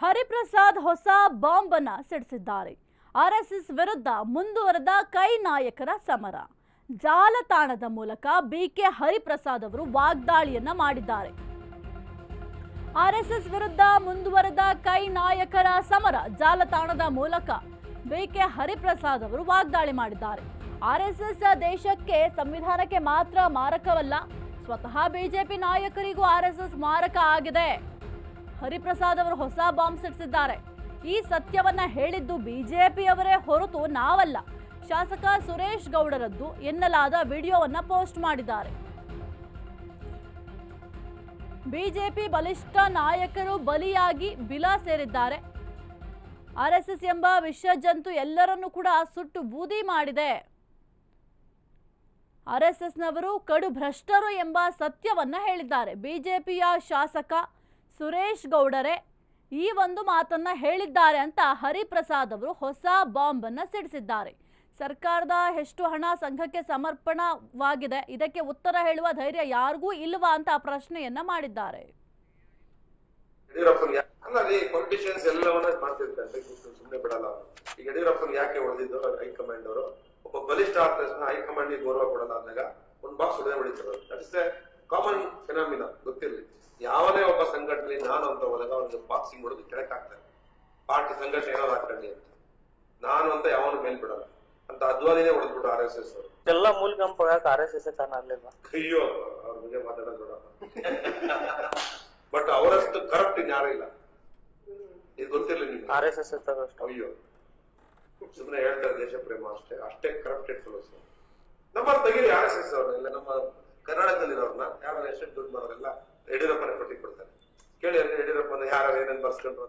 ಹರಿಪ್ರಸಾದ್ ಹೊಸ ಬಾಂಬ್ ಅನ್ನು ಸಿಡಿಸಿದ್ದಾರೆ. ಆರ್ಎಸ್ಎಸ್ ವಿರುದ್ಧ ಮುಂದುವರೆದ ಕೈ ನಾಯಕರ ಸಮರ. ಜಾಲತಾಣದ ಮೂಲಕ ಬಿಕೆ ಹರಿಪ್ರಸಾದ್ ಅವರು ವಾಗ್ದಾಳಿಯನ್ನ ಮಾಡಿದ್ದಾರೆ. ಆರ್ಎಸ್ಎಸ್ ವಿರುದ್ಧ ಮುಂದುವರೆದ ಕೈ ನಾಯಕರ ಸಮರ. ಜಾಲತಾಣದ ಮೂಲಕ ಬಿಕೆ ಹರಿಪ್ರಸಾದ್ ಅವರು ವಾಗ್ದಾಳಿ ಮಾಡಿದ್ದಾರೆ. ಆರ್ಎಸ್ಎಸ್ ದೇಶಕ್ಕೆ ಸಂವಿಧಾನಕ್ಕೆ ಮಾತ್ರ ಮಾರಕವಲ್ಲ, ಸ್ವತಃ ಬಿಜೆಪಿ ನಾಯಕರಿಗೂ ಆರ್ಎಸ್ಎಸ್ ಮಾರಕ ಆಗಿದೆ. ಹರಿಪ್ರಸಾದ್ ಅವರು ಹೊಸ ಬಾಂಬ್ ಸಿಡಿಸಿದ್ದಾರೆ. ಈ ಸತ್ಯವನ್ನ ಹೇಳಿದ್ದು ಬಿಜೆಪಿಯವರೇ ಹೊರತು ನಾವಲ್ಲ. ಶಾಸಕ ಸುರೇಶ್ ಗೌಡರದ್ದು ಎನ್ನಲಾದ ವಿಡಿಯೋವನ್ನ ಪೋಸ್ಟ್ ಮಾಡಿದ್ದಾರೆ. ಬಿಜೆಪಿ ಬಲಿಷ್ಠ ನಾಯಕರು ಬಲಿಯಾಗಿ ಬಿಲ ಸೇರಿದ್ದಾರೆ. ಆರ್ಎಸ್ಎಸ್ ಎಂಬ ವಿಷಜಂತು ಎಲ್ಲರನ್ನೂ ಕೂಡ ಸುಟ್ಟು ಬೂದಿ ಮಾಡಿದೆ. ಆರ್ಎಸ್ಎಸ್ನವರು ಕಡು ಭ್ರಷ್ಟರು ಎಂಬ ಸತ್ಯವನ್ನ ಹೇಳಿದ್ದಾರೆ. ಬಿಜೆಪಿಯ ಶಾಸಕ ಸುರೇಶ್ ಗೌಡರೇ ಈ ಒಂದು ಮಾತನ್ನ ಹೇಳಿದ್ದಾರೆ ಅಂತ ಹರಿಪ್ರಸಾದ್ ಅವರು ಹೊಸ ಬಾಂಬ್ ಅನ್ನ ಸಿಡಿಸಿದ್ದಾರೆ. ಸರ್ಕಾರದ ಎಷ್ಟು ಹಣ ಸಂಘಕ್ಕೆ ಸಮರ್ಪಣವಾಗಿದೆ, ಇದಕ್ಕೆ ಉತ್ತರ ಹೇಳುವ ಧೈರ್ಯ ಯಾರಿಗೂ ಇಲ್ವಾ ಅಂತ ಪ್ರಶ್ನೆಯನ್ನ ಮಾಡಿದ್ದಾರೆ. ಪೊಲಿಟಿಷಿಯನ್ಸ್ ಎಲ್ಲವನ್ನ ಮಾಡ್ತಿರ್ತಾರೆ, ಸುಮ್ಮನೆ ಬಿಡಲ್ಲ. ಈಗ ಯಡಿಯೂರಪ್ಪನ್ ಯಾಕೆ ಹೊಡೆದಿದ್ದು ಹೈಕಮಾಂಡ್ ಅವರು? ಒಬ್ಬ ಬಲಿಷ್ಠ ಆರ್ಟಿಸ್ಟ್ ನ ಹೈಕಮಾಂಡ್ ಗೌರವ ಕೊಡಲ್ಲ ಅಂದಾಗ ಒಂದು ಬಾಕ್ಸ್ ಹೊಡೆದೇ ಹೊಡಿತಾರೆ. That is A common phenomena. ಗೊತ್ತಿರಲಿ, ಯಾವನೇ ಒಬ್ಬ ಸಂಘಟನೆ ನಾನು ಅಂತ ಹೋದಾಗ ಅವ್ರಿಗೆ ಬಾಕ್ಸಿಂಗ್ ಹೊಡೆದು ಕೆಳಕ್ ಹಾಕ್ತಾರೆ. ಪಾರ್ಟಿ ಸಂಘಟನೆ ಏನಾದ್ರು ಹಾಕೊಂಡಿ ಅಂತ, ನಾನು ಅಂತ ಯಾವನು ಮೇಲ್ ಬಿಡಲ್ಲ ಅಂತ ಅದ್ವಾನಿನೇ ಹೊಡೆದ್ಬಿಟ್ಟು ಆರ್ಎಸ್ಎಸ್ ಅವರು ಎಲ್ಲ ಮೂಲಕಂಪ ಆರ್ಎಸ್ಎಸ್ ಕಾರಣ ಆಗ್ಲಿಲ್ಲ. ಅಯ್ಯೋ, ಅವ್ರ ಬಗ್ಗೆ ಮಾತಾಡೋದು ಬೇಡ. ಬಟ್ ಅವರಷ್ಟು ಕರಪ್ಟ್ ಇನ್ಯಾರೂ ಇಲ್ಲ. ಇದು ಗೊತ್ತಿರಲಿ ನಿಮ್ಗೆ. ಆರ್ಎಸ್ಎಸ್ ಅಯ್ಯೋ, ಸುಮ್ಮನೆ ಹೇಳ್ತಾರೆ ದೇಶ ಪ್ರೇಮ ಅಷ್ಟೇ. ಅಷ್ಟೇ ಕರಪ್ಟೆಡ್ ಫೆಲೋಸ್. ನಮ್ಮ ತೆಗೀರಿ ಆರ್ಎಸ್ಎಸ್ ಅವ್ರನ್ನ, ನಮ್ಮ ಕರ್ನಾಟಕದಲ್ಲಿರೋರ್ನ ಯಾರು ಎಷ್ಟು ದುಡ್ಡು ಮಾಡೋರೆಲ್ಲ ಯಡಿಯೂರಪ್ಪನ ಪಟ್ಟಿ ಕೊಡ್ತಾರೆ. ಕೇಳಿ ಯಡಿಯೂರಪ್ಪನ ಯಾರು ಏನೇನು ಬರ್ಸ್ಕೊಂಡ್ರು.